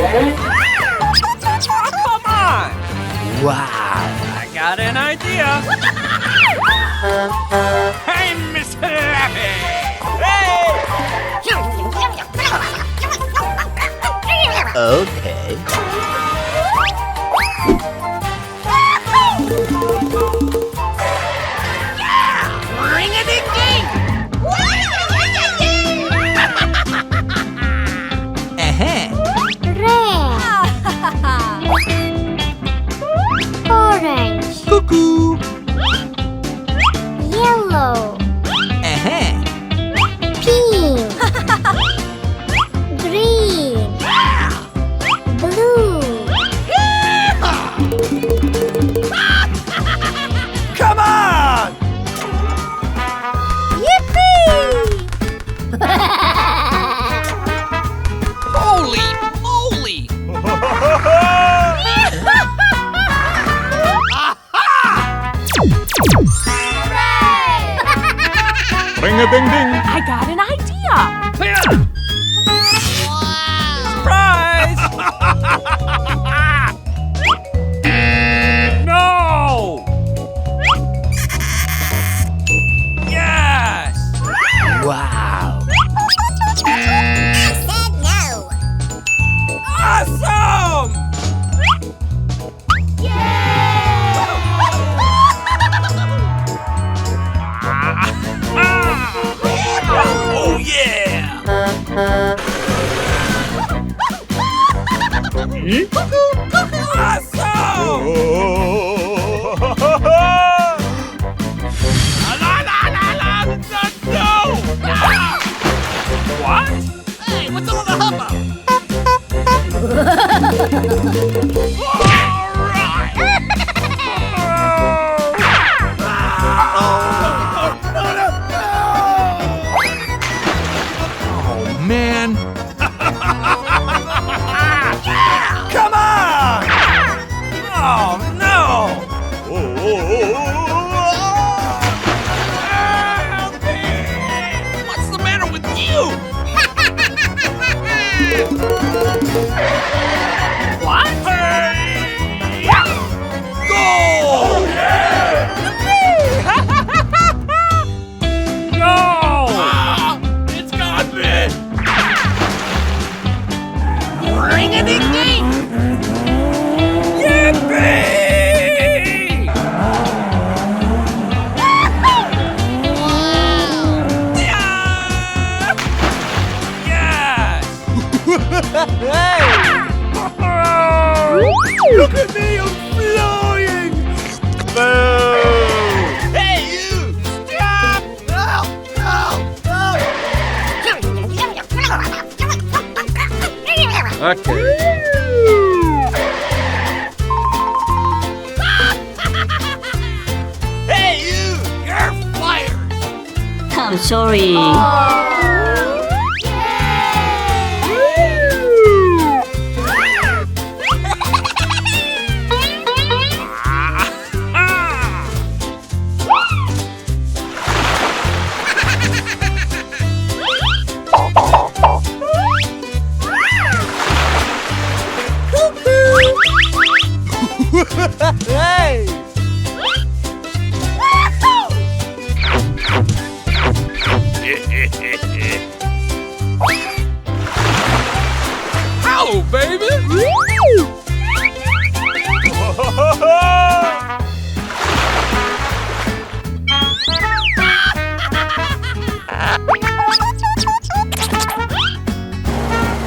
Come on! Wow! I got an idea! Hey, Miss Lappy! Hey! Okay. Ring-a-ding-ding! Red. Orange. Cuckoo! Yellow. Pink. Green. Blue. Come on! Yippee! Holy moly! Ring-a-ding-ding! I got an idea. Surprise! No! Yes! Wow! Awesome! Oh yeah! Awesome! La la la la! No! What? Hey, what's all the hubbub? All right! Oh, man! Come on! Oh no! Help me! What's the matter with you? What? Hey! Go! Oh, yeah! No! It's got me! Ring-a-ding-ding! Yippee! Yeah! Yes! Hey! Look at me, I'm flying! Hey, you! Stop! Okay. Hey, you! You're fired! I'm sorry. Hey! Hello, baby!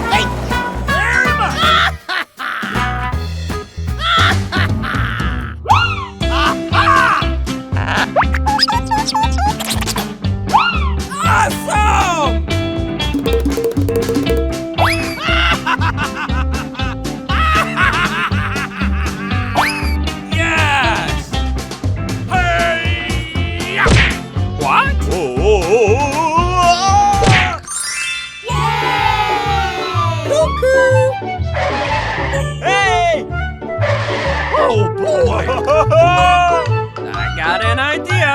Thank you very much! Awesome! Yes! Hey! What? Hey! Oh boy! I got an idea.